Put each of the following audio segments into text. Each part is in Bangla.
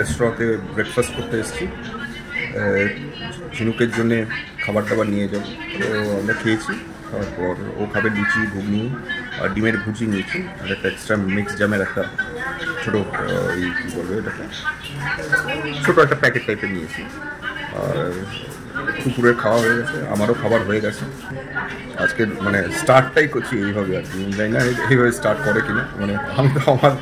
রেস্টুরেন্টে ব্রেকফাস্ট করতে এসেছি। ঝিনুকের জন্যে খাবার দাবার নিয়ে যাব, তো আমরা খেয়েছি। খাওয়ার পর ও খাবে লুচি, ঘুগনি আর ডিমের ভুজি নিয়েছি, আর একটা এক্সট্রা মিক্স জামের একটা ছোটো এই কী বলবো এটাকে ছোটো একটা প্যাকেট টাইপের নিয়েছি। আর দুপুরের খাওয়া হয়ে গেছে, আমারও খাবার হয়ে গেছে। আজকে মানে স্টার্টটাই করছি এইভাবে, আর কি জানি না এইভাবে স্টার্ট করে কিনা, মানে আমি তো আমার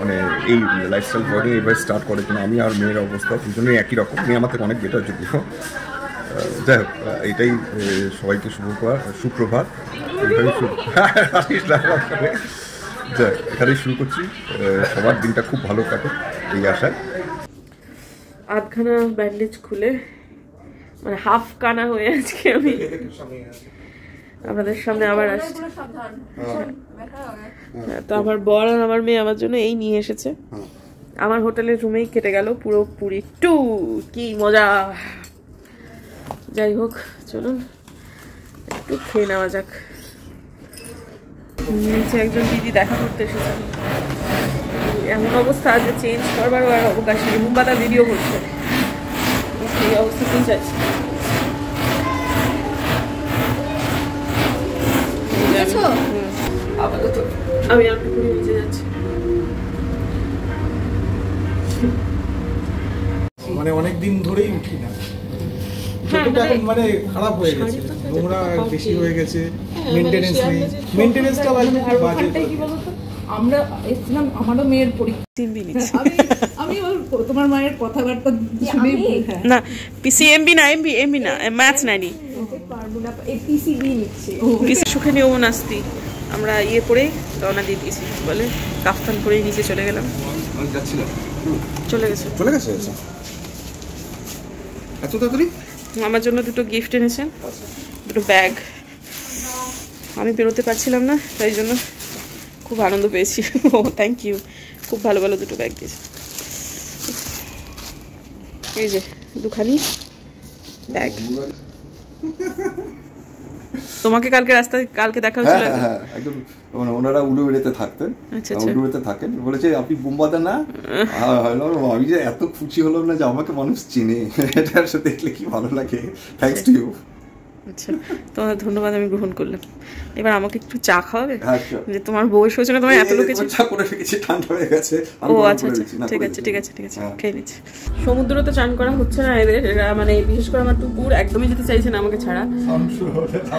মানে এই লাইফস্টাইল করে এইভাবে স্টার্ট করে কিনা। আমি আর মেয়ের অবস্থা দুজনেই একই রকম, মেয়ে আমার থেকে অনেক বেটার যদিও। যাই হোক, এইটাই সবাইকে সুপ্রভাত। যাই এখানেই শুরু করছি, সবার দিনটা খুব ভালো কাটে এই আশায়। আধখানা ব্যান্ডেজ খুলে মানে হাফ কানা হয়ে আজকে আমি আপনাদের সামনে আবার আসছি। তো আমার বর আর আমার মেয়ে আমার জন্য এই নিয়ে এসেছে। আমার হোটেলের রুমেই কেটে গেল পুরোপুরি টু, কি মজা। যাই হোক, চলুন একটু খেয়ে নেওয়া যাক। নিচে একজন দিদি দেখা করতে এসেছেন, এমন অবস্থা যে চেঞ্জ করবারও আর অবকাশ নেই। মুম্বাদা ভিডিও করছে, সেই অবস্থাতেই যাচ্ছে। আপাতত আমি আর পুকুরে নিচে যাচ্ছি। মানে অনেকদিন ধরেই উঠি না, মানে খারাপ হয়ে গেছে, নোংরা বেশি হয়ে গেছে, মেইনটেনেন্স নেই। মেইনটেনেন্সটা বাজে। কি বলতো, আমরা এসেছিলাম, আমারও মেয়ের পরীক্ষা, আমি তোমার মায়ের কথাবার্তা শুনেই না, পিসিএমবি না, এমবি না, ম্যাথস নাইনি পারবো না, পিসিবি নিচ্ছে। পিসি সুখে নিয়েও নাস্তি আমরা পরেই রওনা দিয়ে দিয়েছি, বলে কাফতান পরেই নিচে চলে গেলাম। চলে গেছে এত তাড়াতাড়ি? আমার জন্য দুটো গিফট এনেছেন, দুটো ব্যাগ। আমি বেরোতে পারছিলাম না, তাই জন্য খুব আনন্দ পেয়েছি। ও থ্যাংক ইউ, খুব ভালো ভালো দুটো ব্যাগ দিয়েছে। এই যে দুখানি ব্যাগ। তোমাকে কালকে দেখা হয়েছিল। হ্যাঁ, একদম ওনারা উলুবেড়িতে থাকতেন, উলুবেড়িতে থাকেন। বলেছে আপনি বোম্বাদা না? আমি যে এত খুশি হলাম না যে আমাকে মানুষ চিনে, এটা দেখলে কি ভালো লাগে। Thanks to you. আচ্ছা, তোমার ধন্যবাদ, আমি গ্রহণ করলাম। এবার আমাকে একটু চা খাওয়াবে? যে তোমার বয়স হয়েছে না, তোমার এত লোক চা করে রেখেছি, ঠান্ডা হয়ে গেছে। ও আচ্ছা আচ্ছা, ঠিক আছে খেয়ে নিচ্ছি। সমুদ্রে তো চান করা হচ্ছে না এদের, এরা মানে বিশেষ করে আমার টুকুর একদমই যেতে চাইছে না আমাকে ছাড়া।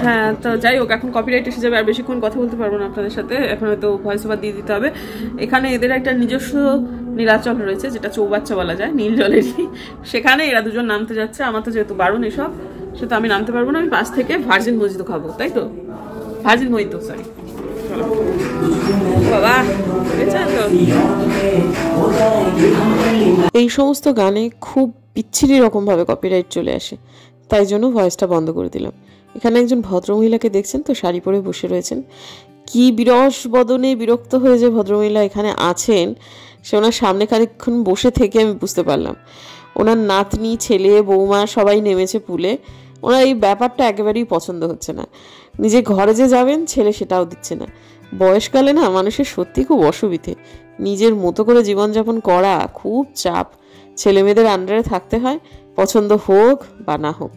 হ্যাঁ, তো যাই হোক, এখন কপিরাইট এসে যাবে, আর বেশিক্ষণ কথা বলতে পারবো না আপনাদের সাথে, এখন হয়তো ভয়েস ওভার দিয়ে দিতে হবে। এখানে এদের একটা নিজস্ব নীলাচল রয়েছে, যেটা চৌবাচ্চা বলা যায়, নীল জলেরই। সেখানে এরা দুজন নামতে যাচ্ছে। আমার তো যেহেতু বারণ এসব, সেটা আমি নামতে পারবো না। আমি পাশ থেকে ভার্জিন মজিদো খাবো, তাই তো? Virgin mojito, sorry. বাবা, এই সমস্ত গানে খুব বিচ্ছিরি রকম ভাবে কপিরাইট চলে আসে, তাই জন্য ভয়েসটা বন্ধ করে দিলাম। এখানে একজন ভদ্রমহিলাকে দেখছেন তো, শাড়ি পরে বসে রয়েছেন। কি বিরস বদনে বিরক্ত হয়ে যে ভদ্রমহিলা এখানে আছেন, সে ওনার সামনে খানিকক্ষণ বসে থেকে আমি বুঝতে পারলাম। ওনার নাতনি, ছেলে, বৌমা সবাই নেমেছে পুলে। ওনার এই ব্যাপারটা একেবারেই পছন্দ হচ্ছে না। নিজে ঘরে যে যাবেন, ছেলে সেটাও দিচ্ছে না। বয়সকালে না মানুষের সত্যি খুব অসুবিধে। নিজের মতো করে জীবনযাপন করা খুব চাপ। ছেলে মেয়েদের আন্ডারে থাকতে হয়, পছন্দ হোক বা না হোক।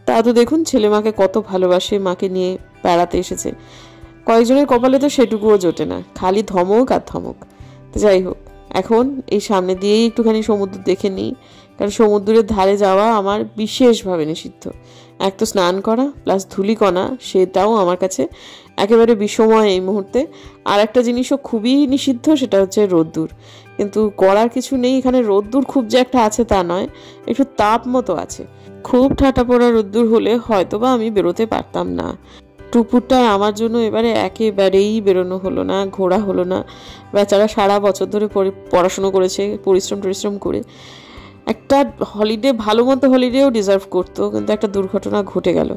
তা তো দেখুন, ছেলে মাকে কত ভালোবাসে, মাকে নিয়ে বেড়াতে এসেছে। কয়েকজনের কপালে তো সেটুকুও জোটে না, খালি ধমক আর ধমক। তো যাই হোক, এখন এই সামনে দিয়েই একটুখানি সমুদ্র দেখে নিই, কারণ সমুদ্রের ধারে যাওয়া আমার বিশেষভাবে নিষিদ্ধ। এক তো স্নান করা প্লাস ধূলিকণা, সেটাও আমার কাছে একেবারে বিষময় এই মুহূর্তে। আর একটা জিনিসও খুবই নিষিদ্ধ, সেটা হচ্ছে রোদ্দুর। কিন্তু করার কিছু নেই, এখানে রোদ্দুর খুব যে একটা আছে তা নয়, একটু তাপ মতো আছে। খুব ঠাটা পড়া রোদ্দুর হলে হয়তোবা আমি বেরোতে পারতাম না। টুপুরটায় আমার জন্য এবারে একেবারেই বেরোনো হলো না, ঘোরা হলো না। বেচারা সারা বছর ধরে পড়াশুনো করেছে, পরিশ্রম করে একটা হলিডে, ভালো মতো হলিডেও ডিজার্ভ করতো, কিন্তু একটা দুর্ঘটনা ঘটে গেল।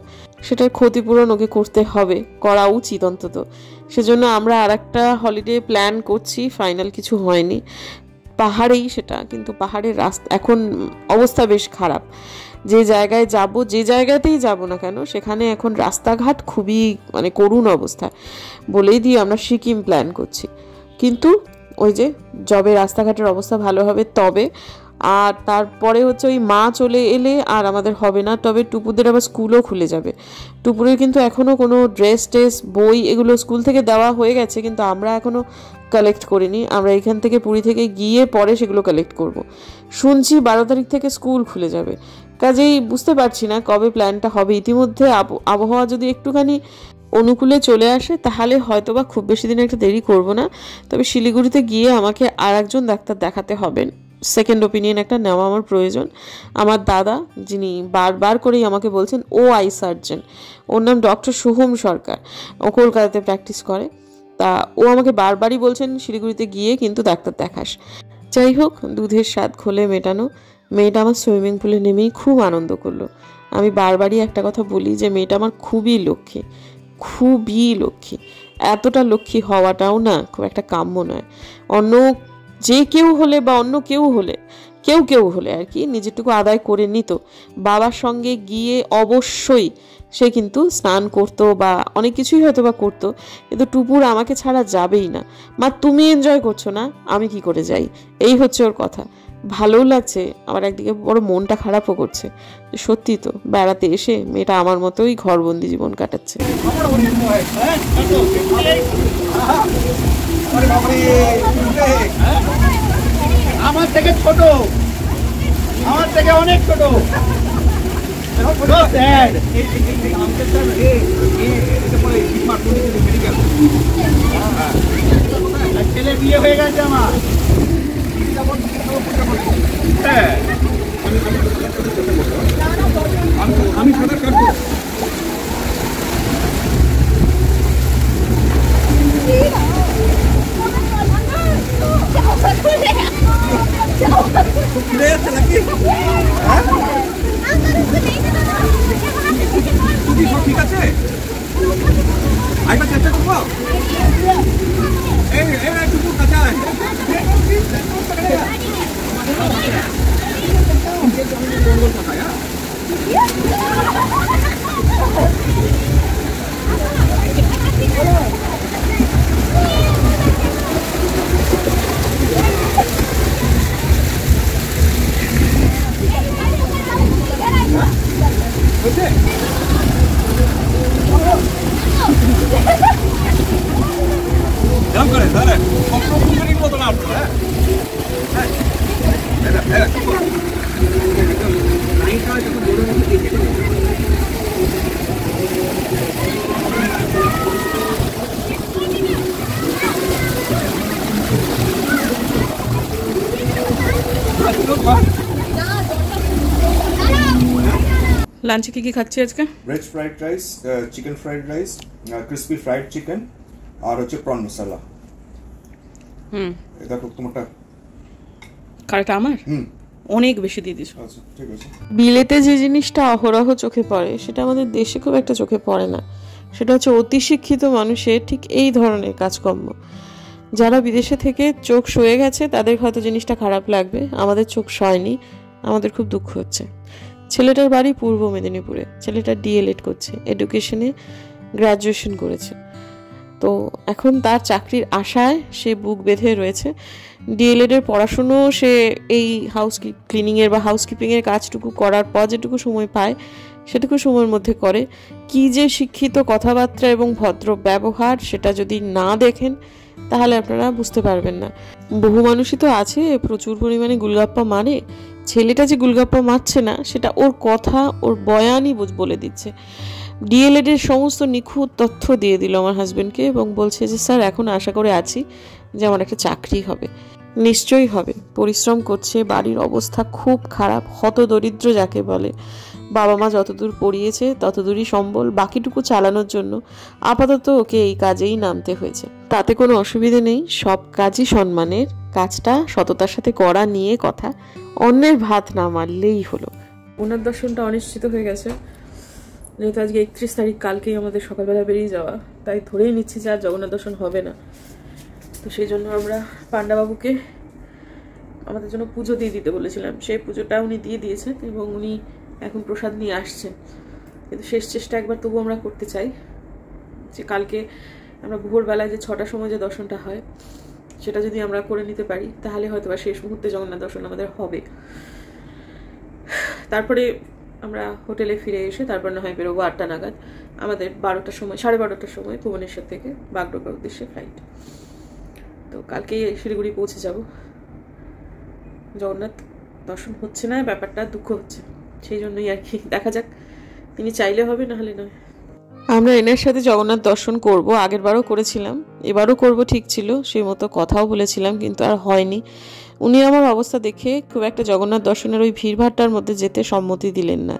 সেটার ক্ষতিপূরণ ওকে করতে হবে, করা উচিত অন্তত। সেজন্য আমরা আর একটা হলিডে প্ল্যান করছি, ফাইনাল কিছু হয়নি। পাহাড়েই সেটা, কিন্তু পাহাড়ের রাস্তা এখন অবস্থা বেশ খারাপ। যে জায়গায় যাব, যে জায়গাতেই যাব না কেন, সেখানে এখন রাস্তাঘাট খুবই মানে করুণ অবস্থা। বলেই দিয়ে আমরা সিকিম প্ল্যান করছি, কিন্তু ওই যে যবে রাস্তাঘাটের অবস্থা ভালো হবে তবে আর তারপরে হচ্ছে ওই মা চলে এলে আর আমাদের হবে না। তবে টুপুদের আবার স্কুলও খুলে যাবে। টুপুরের কিন্তু এখনও কোনো ড্রেস টেস বই এগুলো স্কুল থেকে দেওয়া হয়ে গেছে, কিন্তু আমরা এখনও কালেক্ট করিনি। আমরা এখান থেকে পুরী থেকে গিয়ে পরে সেগুলো কালেক্ট করব। শুনছি 12 তারিখ থেকে স্কুল খুলে যাবে, কাজেই বুঝতে পারছি না কবে প্ল্যানটা হবে। ইতিমধ্যে আবহাওয়া যদি একটুখানি অনুকূলে চলে আসে তাহলে হয়তোবা খুব বেশি দিন একটা দেরি করব না। তবে শিলিগুড়িতে গিয়ে আমাকে আর একজন ডাক্তার দেখাতে হবেন, সেকেন্ড ওপিনিয়ন একটা নেওয়া আমার প্রয়োজন। আমার দাদা, যিনি বারবার করেই আমাকে বলছেন, ও আই সার্জন, ওর নাম ডক্টর সোহম সরকার, ও কলকাতাতে প্র্যাকটিস করে। তা ও আমাকে বারবারই বলছেন শিলিগুড়িতে গিয়ে কিন্তু ডাক্তার দেখাস। যাই হোক, দুধের স্বাদ ঘোলে মেটানো। মেয়েটা আমার সুইমিং পুলে নেমেই খুব আনন্দ করলো। আমি বারবারই একটা কথা বলি যে মেয়েটা আমার খুবই লক্ষ্মী, খুবই লক্ষ্মী। এতটা লক্ষ্মী হওয়াটাও না খুব একটা কাম্য নয়। অন্য যে কেউ হলে বা অন্য কেউ হলে কেউ হলে আর কি নিজেরটুকু আদায় করে নিত, বাবার সঙ্গে গিয়ে অবশ্যই সে কিন্তু স্নান করতো বা অনেক কিছুই হয়তো বা করতো, কিন্তু টুপুর আমাকে ছাড়া যাবেই না। মা তুমি এনজয় করছো না, আমি কি করে যাই, এই হচ্ছে ওর কথা। ভালোও লাগছে, আবার একদিকে বড় মনটা খারাপও করছে। সত্যি তো বেড়াতে এসে মেয়েটা আমার মতোই ঘরবন্দি জীবন কাটাচ্ছে। আমার থেকে ছোট, আমার থেকে অনেক ছোট। ছেলে বিয়ে হয়ে গেছে আমার। আমি সাঁতার কাটবো। ঠিক আছে, আরেকবার চেষ্টা করবো। লাঞ্চে কি খাচ্ছি আজকে? Veg fried rice, chicken fried rice, crispy fried chicken, আর হচ্ছে প্রন মশলা। দেখো তোমারটা কারটা আমার অনেক বেশি দিয়ে দিস। আচ্ছা ঠিক আছে। বিলেতে যে জিনিসটা অহরহ চোখে পড়ে সেটা আমাদের দেশে খুব একটা চোখে পড়ে না। সেটা হচ্ছে অতি শিক্ষিত মানুষের ঠিক এই ধরনের কাজকর্ম। যারা বিদেশে থেকে চোখ সয়ে গেছে তাদের হয়তো জিনিসটা খারাপ লাগবে, আমাদের চোখ সয়নি, আমাদের খুব দুঃখ হচ্ছে। ছেলেটার বাড়ি পূর্ব মেদিনীপুরে, ছেলেটা ডিএলএড করছে, এডুকেশনে গ্র্যাজুয়েশন করেছে। তো এখন তার চাকরির আশায় সে বুক বেঁধে রয়েছে। ডিএলএডের পড়াশুনো সে এই হাউস ক্লিনিংয়ের বা হাউসকিপিংয়ের কাজটুকু করার পর যেটুকু সময় পায় সেটুকু সময়ের মধ্যে করে। কি যে শিক্ষিত কথাবার্তা এবং ভদ্র ব্যবহার, সেটা যদি না দেখেন তাহলে আপনারা বুঝতে পারবেন না। বহু মানুষই তো আছে প্রচুর পরিমাণে গুলগাপ্পা মারে, ছেলেটা যে গুলগাপ্পা মারছে না সেটা ওর কথা, ওর বয়ানই বলে দিচ্ছে। ডিএলএডের সমস্ত নিখুঁত তথ্য দিয়ে দিল আমার হাজব্যান্ডকে এবং বলছে যে স্যার এখন আশা করে আছি যে আমার একটা চাকরি হবে। নিশ্চয়ই হবে, পরিশ্রম করছে, বাড়ির অবস্থা খুব খারাপ, হতদরিদ্র যাকে বলে। বাবা মা যতদূর পড়িয়েছে ততদূরই সম্বল, বাকিটুকু চালানোর জন্য আপাতত ওকে এই কাজেই নামতে হয়েছে। তাতে কোনো অসুবিধে নেই, সব কাজই সম্মানের, কাজটা সততার সাথে করা নিয়ে কথা, অন্যের ভাত না মারলেই হলো। ওনার দর্শনটা অনিশ্চিত হয়ে গেছে, যেহেতু আজকে 31 তারিখ, কালকেই আমাদের সকালবেলা বেরিয়ে যাওয়া, তাই ধরেই নিচ্ছি যে আর জগন্নাথ দর্শন হবে না। তো সেই জন্য আমরা পান্ডাবাবুকে আমাদের জন্য পুজো দিয়ে দিতে বলেছিলাম, সেই পুজোটা উনি দিয়ে দিয়েছেন এবং উনি এখন প্রসাদ নিয়ে আসছেন। কিন্তু শেষ চেষ্টা একবার তবু আমরা করতে চাই যে কালকে আমরা ভোরবেলায় যে 6টার সময় যে দর্শনটা হয় সেটা যদি আমরা করে নিতে পারি তাহলে হয়তো বা শেষ মুহূর্তে জগন্নাথ দর্শন আমাদের হবে। তারপরে আমরা হোটেলে ফিরে এসে তারপর না হয় বেরোবো 8টা নাগাদ। আমাদের 12টার সময় 12:30টার সময় ভুবনেশ্বর থেকে বাগডোগরার উদ্দেশ্যে ফ্লাইট। তো কালকেই শিলিগুড়ি পৌঁছে যাব। জগন্নাথ দর্শন হচ্ছে না, ব্যাপারটা দুঃখ হচ্ছে, সেই জন্যই আর কি। দেখা যাক, তিনি চাইলে হবে, না হলে নয়। আমরা এনার সাথে জগন্নাথ দর্শন করব, আগের বারও করেছিলাম, এবারও করব ঠিক ছিল, সেই মতো কথাও বলেছিলাম, কিন্তু আর হয়নি। উনি আমার অবস্থা দেখে খুব একটা জগন্নাথ দর্শনের ওই ভিড়ভাট্টার মধ্যে যেতে সম্মতি দিলেন না।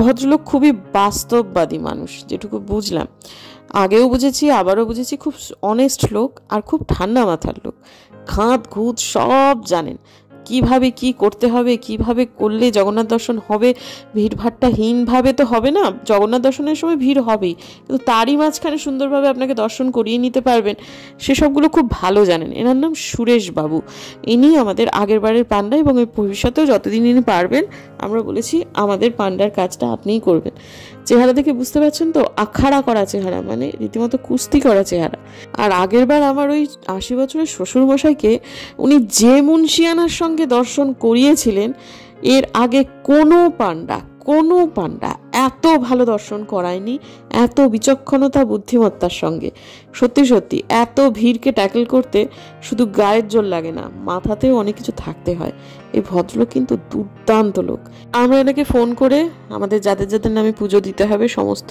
ভদ্রলোক খুবই বাস্তববাদী মানুষ, যেটুকু বুঝলাম, আগেও বুঝেছি আবারও বুঝেছি। খুব অনেস্ট লোক আর খুব ঠান্ডা মাথার লোক, ঘাত ঘুত সব জানেন, কিভাবে কি করতে হবে, কিভাবে করলে জগন্নাথ দর্শন হবে। ভিড়ভাট্টাহীনভাবে তো হবে না, জগন্নাথ দর্শনের সময় ভিড় হবেই, কিন্তু তারই মাঝখানে সুন্দরভাবে আপনাকে দর্শন করিয়ে নিতে পারবেন, সেসবগুলো খুব ভালো জানেন। এনার নাম সুরেশ বাবু। ইনি আমাদের আগের বারের পান্ডা এবং এই ভবিষ্যতেও যতদিন ইনি পারবেন, আমরা বলেছি আমাদের পান্ডার কাজটা আপনিই করবেন। চেহারা দেখে বুঝতে পারছেন তো, আখাড়া করা চেহারা, মানে রীতিমতো কুস্তি করা চেহারা। আর আগের বার আমার ওই 80 বছরের শ্বশুরমশাইকে উনি যে মুন্সিয়ানার সঙ্গে দর্শন করিয়েছিলেন, এর আগে কোনো পান্ডা এত ভালো দর্শন করায়নি, এত বিচক্ষণতা বুদ্ধিমত্তার সঙ্গে। সত্যি সত্যি এত ভিড়কে ট্যাকেল করতে শুধু গায়ের জোর লাগে না, মাথাতেও অনেক কিছু থাকতে হয়। এই ভদ্রলোক কিন্তু দুর্দান্ত লোক। আমরা এনাকে ফোন করে আমাদের যাদের যাদের নামে পুজো দিতে হবে সমস্ত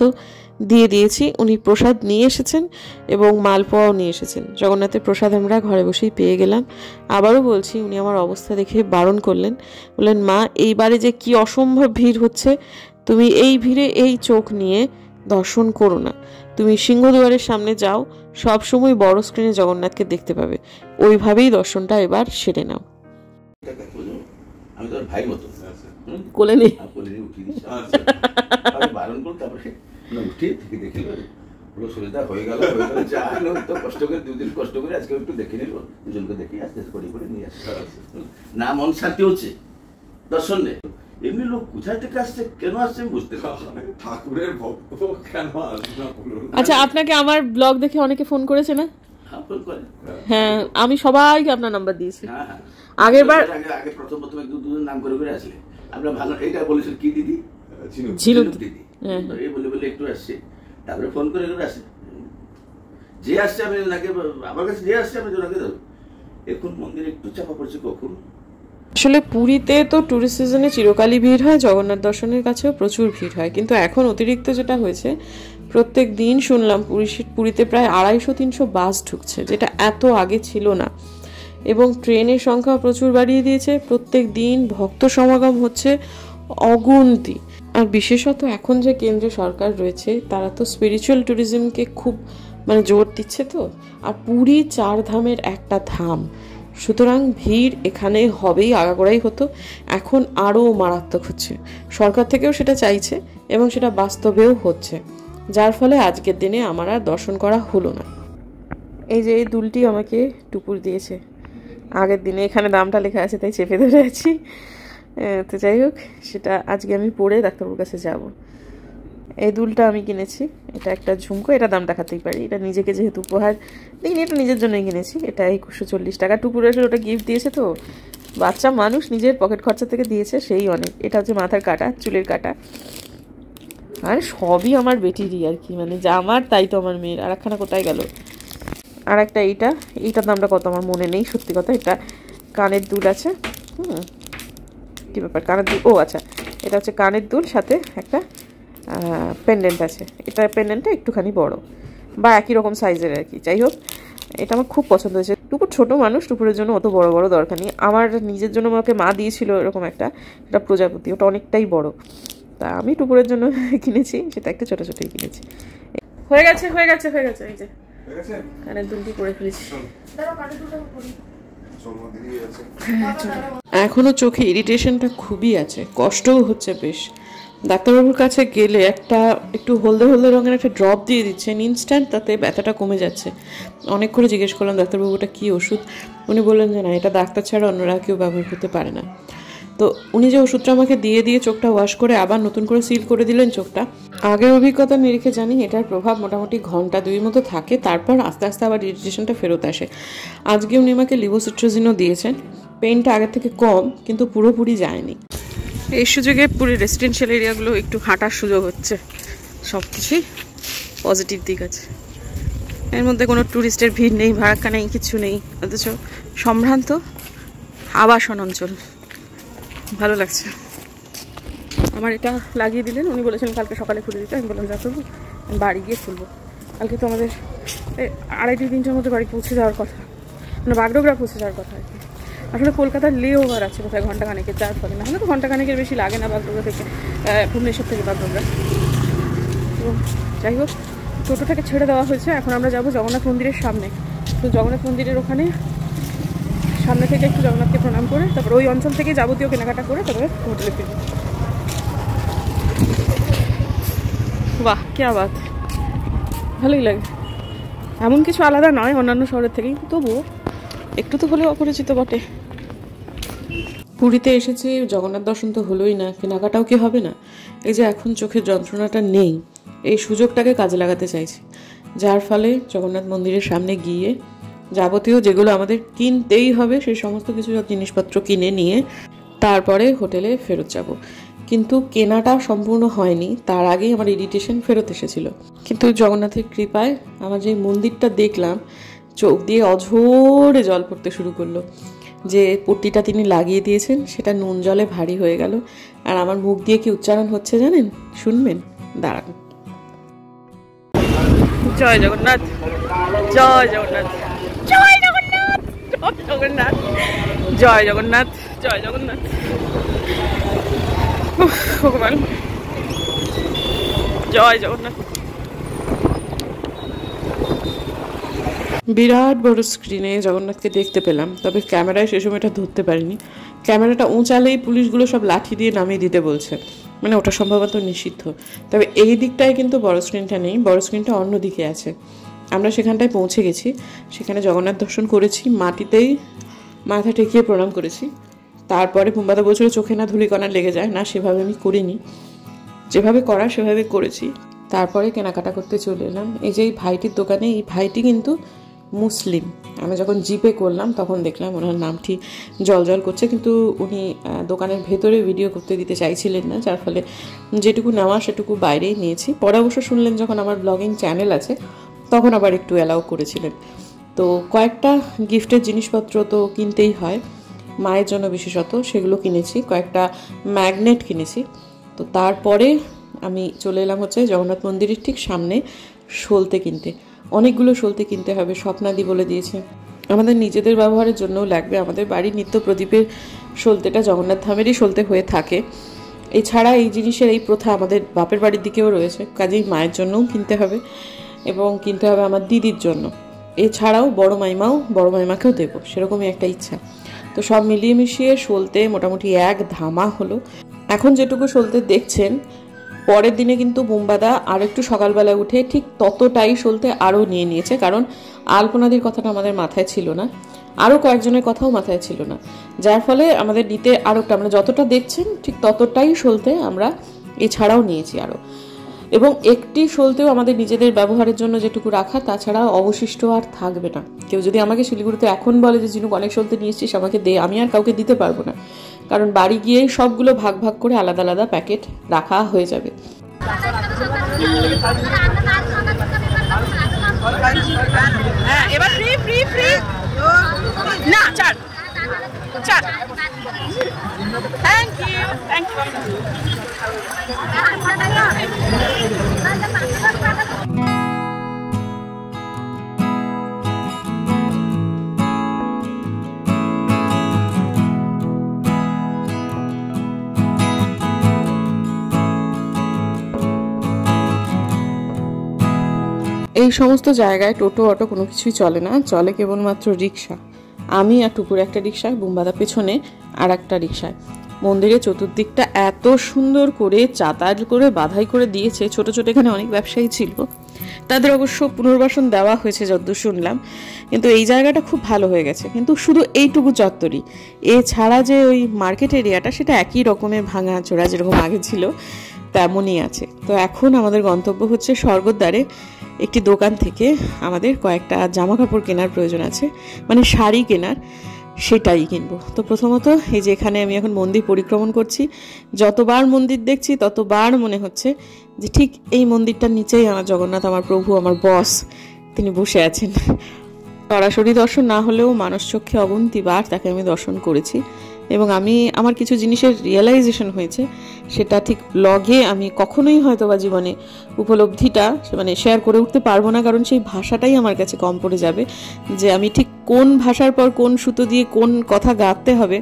দিয়ে দিয়েছি। উনি প্রসাদ নিয়ে এসেছেন এবং মালপোয়াও নিয়ে এসেছেন। জগন্নাথের প্রসাদ আমরা ঘরে বসেই পেয়ে গেলাম। আবারও বলছি, উনি আমার অবস্থা দেখে বারণ করলেন, বললেন, মা এইবারে যে কি অসম্ভব ভিড় হচ্ছে, তুমি এই ভিড়ে এই চোখ নিয়ে দর্শন করো না, তুমি সিংহদুয়ারের সামনে যাও, সব সময় বড় স্ক্রিনে জগন্নাথকে দেখতে পাবে, ওইভাবেই দর্শনটা এবার সেরে নাও। আমি তোর ভাই মতো কোলে নেই, উঠিয়ে দিচ্ছি, বারণ করুন, তারপরে উঠিয়ে থেকে দেখে পুরো সুবিধা হয়ে গেল। যা তো কষ্ট করে 2 দিন কষ্ট করে আজকে একটু দেখে নিল, দুজনকে দেখি আস্তে আস্তে করে নিয়ে আসছে না, মন শান্তি হচ্ছে দর্শন নেই। এমনি লোক কোথায় থেকে আসছে, কেন আসছে বুঝতে পারছি না, ঠাকুরের ভক্ত কেন আসছে না। আচ্ছা, আপনাকে আমার ব্লগ দেখে অনেকে ফোন করেছে না? হ্যাঁ, আমি সবাইকে আপনার নাম্বার দিয়েছি। আগের বার আগে প্রথম দুজন নাম করে করে আসলে আমরা ভালো, এইটা বলেছিল কি দিদি, ঝিনুক দিদি, এই বলে বলে একটু আসছে, তারপরে ফোন করে করে আসে, যে আসছে আমি ওনাকে, আমার কাছে যে আসছে আমি ওনাকে দেবো। এখন মন্দিরে একটু চাপা পড়ছে কখন। আসলে পুরীতে তো টুরিস্ট সিজনে চিরকালই ভিড় হয়, জগন্নাথ দর্শনের কাছেও প্রচুর ভিড় হয়, কিন্তু এখন অতিরিক্ত যেটা হয়েছে, প্রত্যেক দিন শুনলাম পুরীতে প্রায় 250-300 বাস ঢুকছে, যেটা এত আগে ছিল না, এবং ট্রেনের সংখ্যা প্রচুর বাড়িয়ে দিয়েছে। প্রত্যেক দিন ভক্ত সমাগম হচ্ছে অগুন্তি। আর বিশেষত এখন যে কেন্দ্রীয় সরকার রয়েছে, তারা তো স্পিরিচুয়াল ট্যুরিজমকে খুব জোর দিচ্ছে তো, আর পুরী 4 ধামের একটা ধাম, সুতরাং ভিড় এখানে হবেই, আগাগোড়াই হতো, এখন আরও মারাত্মক হচ্ছে। সরকার থেকেও সেটা চাইছে এবং সেটা বাস্তবেও হচ্ছে, যার ফলে আজকের দিনে আমার আর দর্শন করা হলো না। এই যে এই দুলটি আমাকে টুকুর দিয়েছে আগের দিনে, এখানে দামটা লেখা আছে তাই চেপে ধরে আছি। তো যাই হোক, সেটা আজকে আমি পরে ডাক্তারবাবুর কাছে যাব। এই দুলটা আমি কিনেছি, এটা একটা ঝুমকো, এটা দাম দেখাতেই পারি, এটা নিজেকে যেহেতু উপহার দিইনি, এটা নিজের জন্যই কিনেছি। এটা 2140 টাকা। টুকুর আসলে ওটা গিফট দিয়েছে, তো বাচ্চা মানুষ নিজের পকেট খরচা থেকে দিয়েছে, সেই অনেক। এটা হচ্ছে মাথার কাটা, চুলের কাটা, আর সবই আমার বেটিরই আর কি, যা আমার তাই তো আমার মেয়ের। আর একখানা কোথায় গেল? আর একটা এইটার দামটা কত আমার মনে নেই, সত্যি কথা। এটা কানের দুল আছে, কি ব্যাপার কানের দুল, ও আচ্ছা, এটা হচ্ছে কানের দুল, সাথে একটা পেন্ডেন্ট আছে। এটা পেন্ডেন্টটা একটুখানি বড় বা একই রকম সাইজের আর কি। যাই হোক, এটা আমার খুব পছন্দ হয়েছে। টুকুর ছোট মানুষ, টুকুরের জন্য অত বড় বড় দরকার নেই। আমার নিজের জন্য আমাকে মা দিয়েছিল এরকম একটা, এটা প্রজাপতি, ওটা অনেকটাই বড়, তা আমি টুকুরের জন্য কিনেছি, সেটা একটা ছোটো ছোটোই কিনেছি। হয়ে গেছে এই যে কানের দুলটি পরে ফেলেছি। এখনো চোখে ইরিটেশনটা খুবই আছে, কষ্টও হচ্ছে বেশ। ডাক্তারবাবুর কাছে গেলে একটু হলদে হলদে রঙের একটা ড্রপ দিয়ে দিচ্ছেন ইনস্ট্যান্ট, তাতে ব্যথাটা কমে যাচ্ছে। অনেক করে জিজ্ঞেস করলাম ডাক্তারবাবুটা কী ওষুধ, উনি বললেন যে না, এটা ডাক্তার ছাড়া অন্যরা কেউ ব্যবহার করতে পারে না। তো উনি যে ওষুধটা আমাকে দিয়ে চোখটা ওয়াশ করে আবার নতুন করে সিল করে দিলেন চোখটা। আগের অভিজ্ঞতা নিরিখে জানি এটার প্রভাব মোটামুটি ঘন্টা 2 মতো থাকে, তারপর আস্তে আস্তে আবার ইরিটেশনটা ফেরত আসে। আজকে উনি আমাকে লিভোসিট্রাজিনও দিয়েছেন। পেইনটা আগের থেকে কম, কিন্তু পুরোপুরি যায়নি। এই সুযোগে পুরো রেসিডেন্সিয়াল এরিয়াগুলো একটু হাঁটার সুযোগ হচ্ছে। সব কিছুই পজিটিভ দিক আছে। এর মধ্যে কোনো ট্যুরিস্টের ভিড় নেই, ভাড়াক্কা নেই, কিছু নেই, অথচ সম্ভ্রান্ত আবাসন অঞ্চল। ভালো লাগছে। আমার এটা লাগিয়ে দিলেন, উনি বলেছিলেন কালকে সকালে খুলে দিতে। আমি বললাম যা করবো, আমি বাড়ি গিয়ে খুলবো। কালকে তো আমাদের 2.5-3টার মধ্যে বাড়ি পৌঁছে যাওয়ার কথা, মানে বাগডোগরা পৌঁছে যাওয়ার কথা আর কি। আসলে কলকাতার লে ওভার আছে কোথায় ঘন্টাখানেকের, যার ফলে না হলে তো ঘন্টাখানেকের বেশি লাগে না বাগডোগরা থেকে, ভুবনেশ্বর থেকে বাগডোগরা। তো যাই হোক, টোটোটাকে ছেড়ে দেওয়া হয়েছে। এখন আমরা যাব জগন্নাথ মন্দিরের সামনে। তো জগন্নাথ মন্দিরের ওখানে সামনে থেকে একটু জগন্নাথকে প্রণাম করে তারপর ওই অঞ্চল থেকে যাবতীয় কেনাকাটা করে তারপরে হোটেলে ফিরব। বাহ, কে আবাদ, ভালোই লাগে। এমন কিছু আলাদা নয় অন্যান্য শহরের থেকে, তবুও একটু তো হলেও অপরিচিত বটে। পুরীতে এসেছি, জগন্নাথ দর্শন তো হলোই না, কেনাকাটাও কি হবে না? এই যে এখন চোখের যন্ত্রণাটা নেই, এই সুযোগটাকে কাজে লাগাতে চাইছি, যার ফলে জগন্নাথ মন্দিরের সামনে গিয়ে যাবতীয় যেগুলো আমাদের কিনতেই হবে সেই সমস্ত কিছু জিনিসপত্র কিনে নিয়ে তারপরে হোটেলে ফেরত যাব। কিন্তু কেনাটা সম্পূর্ণ হয়নি, তার আগেই আমার ইরিটেশন ফেরত এসেছিল। কিন্তু জগন্নাথের কৃপায় আমার যে মন্দিরটা দেখলাম, চোখ দিয়ে অঝোরে জল পড়তে শুরু করলো। যে পট্টিটা তিনি লাগিয়ে দিয়েছেন সেটা নুন জলে ভারী হয়ে গেল। আর আমার মুখ দিয়ে কি উচ্চারণ হচ্ছে জানেন? শুনবেন, দাঁড়ান। জয় জগন্নাথ, জয় জগন্নাথ, জয় জগন্নাথ, জয় জগন্নাথ, জয় জগন্নাথ, জয় জগন্নাথ। ভগবান, জয় জগন্নাথ। বিরাট বড় স্ক্রিনে জগন্নাথকে দেখতে পেলাম, তবে ক্যামেরায় সে সময়টা ধরতে পারিনি। ক্যামেরাটা উঁচালেই পুলিশগুলো সব লাঠি দিয়ে নামিয়ে দিতে বলছে, মানে ওটা সম্ভবত নিষিদ্ধ। তবে এই দিকটায় কিন্তু বড় স্ক্রিনটা নেই, বড় স্ক্রিনটা অন্য দিকে আছে। আমরা সেখানটায় পৌঁছে গেছি, সেখানে জগন্নাথ দর্শন করেছি, মাটিতেই মাথা ঠেকিয়ে প্রণাম করেছি। তারপরে বুম্বাদা বলছিল চোখে না ধূলিকণা লেগে যায়, না সেভাবে আমি করিনি, যেভাবে করা সেভাবে করেছি। তারপরে কেনাকাটা করতে চলে এলাম। এই যে এই ভাইটির দোকানে, এই ভাইটি কিন্তু মুসলিম। আমি যখন জিপে করলাম তখন দেখলাম ওনার নামটি জল জল করছে, কিন্তু উনি দোকানের ভেতরে ভিডিও করতে দিতে চাইছিলেন না, যার ফলে যেটুকু নেওয়া সেটুকু বাইরেই নিয়েছি। পরে অবশ্য শুনলেন যখন আমার ব্লগিং চ্যানেল আছে তখন আবার একটু অ্যালাউ করেছিলেন। তো কয়েকটা গিফটের জিনিসপত্র তো কিনতেই হয়, মায়ের জন্য বিশেষত, সেগুলো কিনেছি। কয়েকটা ম্যাগনেট কিনেছি। তো তারপরে আমি চলে এলাম হচ্ছে জগন্নাথ মন্দিরের ঠিক সামনে সলতে কিনতে। অনেকগুলো সলতে কিনতে হবে, স্বপ্নাদি বলে দিয়েছে। আমাদের নিজেদের ব্যবহারের জন্যও লাগবে। আমাদের বাড়ির নিত্য প্রদীপের সলতেটা জগন্নাথ ধামেরই সলতে হয়ে থাকে। এছাড়া এই জিনিসের এই প্রথা আমাদের বাপের বাড়ির দিকেও রয়েছে, কাজেই মায়ের জন্যও কিনতে হবে এবং কিনতে হবে আমার দিদির জন্য। এছাড়াও বড় মাইমাকেও দেবো, সেরকমই একটা ইচ্ছা। তো সব মিলিয়ে মিশিয়ে সলতে মোটামুটি এক ধামা হলো। এখন যেটুকু সলতে দেখছেন, পরের দিনে কিন্তু বুম্বাদা আর একটু সকালবেলা উঠে ঠিক ততটাই সলতে আরও নিয়ে নিয়েছে, কারণ আলপনাদির কথাটা আমাদের মাথায় ছিল না, আরও কয়েকজনের কথাও মাথায় ছিল না, যার ফলে আমাদের নিতে আরও একটা, আমরা যতটা দেখছেন ঠিক ততটাই সলতে আমরা এছাড়াও নিয়েছি আরও। এবং একটি সলতেও আমাদের নিজেদের ব্যবহারের জন্য যেটুকু রাখা, তাছাড়া অবশিষ্ট আর থাকবে না। কেউ যদি আমাকে শিলিগুড়িতে এখন বলে যে জিনুক অনেক সলতে নিয়ে এসছিস আমাকে দে, আমি আর কাউকে দিতে পারবো না, কারণ বাড়ি গিয়ে সবগুলো ভাগ ভাগ করে আলাদা আলাদা প্যাকেট রাখা হয়ে যাবে। এবার ফ্রি ফ্রি ফ্রি না, চার চার। Thank you, thank you. এই সমস্ত জায়গায় টোটো অটো কোনো কিছুই চলে না, চলে কেবলমাত্র রিক্সা। আমি আর টুকুর একটা রিক্সায়, বুম্বাদা পেছনে আর একটা রিক্সায়। মন্দিরের চতুর্দিকটা এত সুন্দর করে চাতাল করে বাধাই করে দিয়েছে। ছোট ছোট এখানে অনেক ব্যবসায়ী ছিল, তাদের অবশ্য পুনর্বাসন দেওয়া হয়েছে যতদূর শুনলাম, কিন্তু এই জায়গাটা খুব ভালো হয়ে গেছে। কিন্তু শুধু এইটুকু চত্বরই, এছাড়া যে ওই মার্কেট এরিয়াটা সেটা একই রকমের ভাঙা চোরা, যেরকম আগে ছিল তেমনই আছে। তো এখন আমাদের গন্তব্য হচ্ছে স্বর্গদ্বারে একটি দোকান থেকে আমাদের কয়েকটা জামা কাপড় কেনার প্রয়োজন আছে, মানে শাড়ি কেনার, সেটাই কিনবো। তো প্রথমত এই যে এখানে আমি এখন মন্দির পরিক্রমণ করছি, যতবার মন্দির দেখছি ততবার মনে হচ্ছে যে ঠিক এই মন্দিরটার নিচেই আমার জগন্নাথ, আমার প্রভু, আমার বস, তিনি বসে আছেন। সরাসরি দর্শন না হলেও মানস চক্ষে অগুন্তিবার তাকে আমি দর্শন করেছি, এবং আমার কিছু জিনিসের রিয়েলাইজেশন হয়েছে, সেটা ঠিক ব্লগে আমি কখনোই হয়তো বা জীবনে উপলব্ধিটা মানে শেয়ার করে উঠতে পারবো না, কারণ সেই ভাষাটাই আমার কাছে কম পড়ে যাবে, যে আমি ঠিক কোন ভাষার পর কোন সুতো দিয়ে কোন কথা গাঁথতে হবে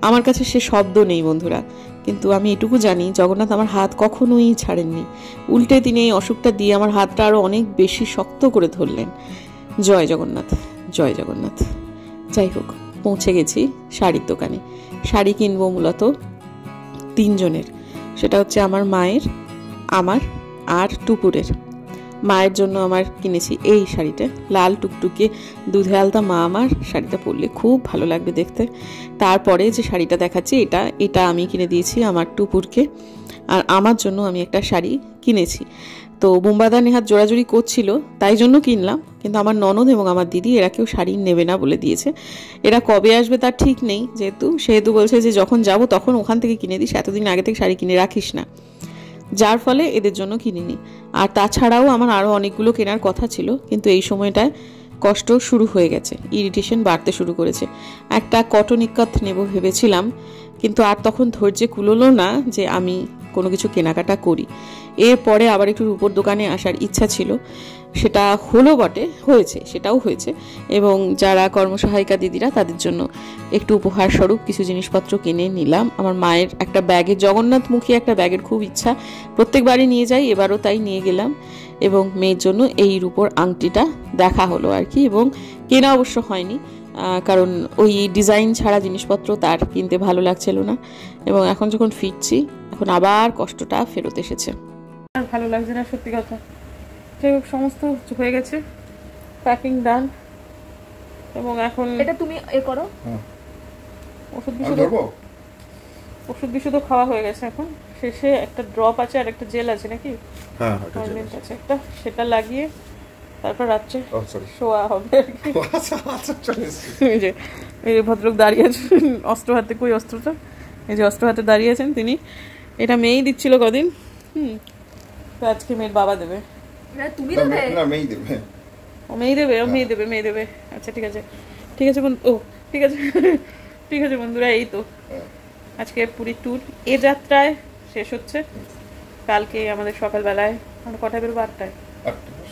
আমার কাছে সে শব্দ নেই বন্ধুরা। কিন্তু আমি এটুকু জানি জগন্নাথ আমার হাত কখনোই ছাড়েননি, উল্টে তিনি এই অসুখটা দিয়ে আমার হাতটা আরও অনেক বেশি শক্ত করে ধরলেন। জয় জগন্নাথ, জয় জগন্নাথ। যাই হোক, পৌঁছে গেছি শাড়ির দোকানে। শাড়ি কিনবো মূলত 3 জনের, সেটা হচ্ছে আমার মায়ের, আমার আর টুপুরের। মায়ের জন্য আমার কিনেছি এই শাড়িটা, লাল টুকটুকে দুধে আলতা মা আমার শাড়িটা পরলে খুব ভালো লাগবে দেখতে। তারপরে যে শাড়িটা দেখাচ্ছি এটা আমি কিনে দিয়েছি আমার টুপুরকে, আর আমার জন্য আমি একটা শাড়ি কিনেছি। তো বুম্বাদা নেহাত জোড়াজুড়ি করছিল, তাই জন্য কিনলাম। কিন্তু আমার ননদ এবং আমার দিদি এরা কেউ শাড়ি নেবে না বলে দিয়েছে। এরা কবে আসবে তার ঠিক নেই, সেহেতু বলছে যে যখন যাব তখন ওখান থেকে কিনে দিস, এতদিন আগে থেকে শাড়ি কিনে রাখিস না, যার ফলে এদের জন্য কিনিনি। আর তাছাড়াও আমার আরও অনেকগুলো কেনার কথা ছিল, কিন্তু এই সময়টায় কষ্ট শুরু হয়ে গেছে, ইরিটেশন বাড়তে শুরু করেছে। একটা কটন ইক্কত নেব ভেবেছিলাম, কিন্তু আর তখন ধৈর্যে কুলোলো না যে আমি কোনো কিছু কেনাকাটা করি। এরপরে আবার একটু রূপোর দোকানে আসার ইচ্ছা ছিল, সেটা হলো বটে, সেটাও হয়েছে। এবং যারা কর্মসহায়িকা দিদিরা তাদের জন্য একটু উপহার স্বরূপ কিছু জিনিসপত্র কিনে নিলাম। আমার মায়ের একটা ব্যাগের, জগন্নাথমুখী একটা ব্যাগের খুব ইচ্ছা, প্রত্যেকবারই নিয়ে যাই, এবারও তাই নিয়ে গেলাম। এবং মেয়ের জন্য এই রূপোর আংটিটা দেখা হলো আর কি, এবং কেনা অবশ্য হয়নি, কারণ ওই ডিজাইন ছাড়া জিনিসপত্র তার কিনতে ভালো লাগছিল না। এবং এখন যখন ফিরছি, এখন আবার কষ্টটা ফেরত এসেছে, আর ভালো লাগছে না সত্যি কথা। যাই হোক, সমস্ত হয়ে গেছে, প্যাকিং ডান। এবং এখন এটা তুমি করো, ওষুধ বিশুদ্ধ খাওয়া হয়ে গেছে। এখন শেষে একটা ড্রপ আছে আর একটা জেল আছে নাকি, হ্যাঁ আছে একটা, সেটা লাগিয়ে তারপর রাত্রে শোয়া হবে আর কি। এই যে ভদ্রলোক দাঁড়িয়ে আছেন অস্ত্র হাতে, কই অস্ত্রটা, এই যে অস্ত্র হাতে দাঁড়িয়ে আছেন তিনি, এটা মেয়েই দিচ্ছিল কদিন, তো আজকে মেয়ের বাবা দেবে। তুমি দেবে না, মেয়েই দেবে। ও মেয়ে দেবে, ও মেয়ে দেবে। আচ্ছা ঠিক আছে ঠিক আছে বন্ধুরা, এই তো আজকে পুরী ট্যুর এ যাত্রায় শেষ হচ্ছে। কালকে আমাদের সকালবেলায়, আমরা কটায় বেরোবো? 8টায়,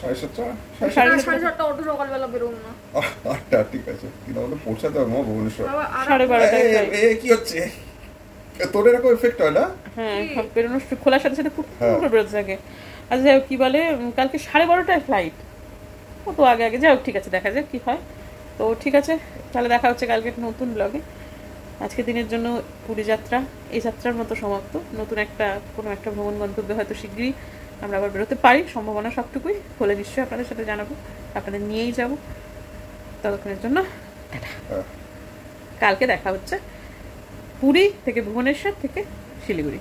7:30 অটো সকালবেলা বেরোবো না, 8টা, ঠিক আছে। কিন্তু আমাদের পৌঁছাতে হবে ভুবনেশ্বর 12:30টায়। কি হচ্ছে তোর এরকম এফেক্ট হয় না? হ্যাঁ, বেরোনো খোলার সাথে সাথে বেরোতে থাকে। আচ্ছা যাই হোক, কি বলে, কালকে 12:30টায় ফ্লাইট, ও তো আগে যাই হোক, ঠিক আছে, দেখা যাক কি হয়। তো ঠিক আছে, তাহলে দেখা হচ্ছে কালকে নতুন ব্লগে। আজকে দিনের জন্য পুরী যাত্রা এই যাত্রার মতো সমাপ্ত। নতুন কোনো একটা ভ্রমণ গন্তব্যে হয়তো শীঘ্রই আমরা আবার বেরোতে পারি, সম্ভাবনা সবটুকুই হলে নিশ্চয়ই আপনাদের সাথে জানাবো, আপনাদের নিয়েই যাব। ততক্ষণের জন্য কালকে দেখা হচ্ছে পুরী থেকে, ভুবনেশ্বর থেকে শিলিগুড়ি।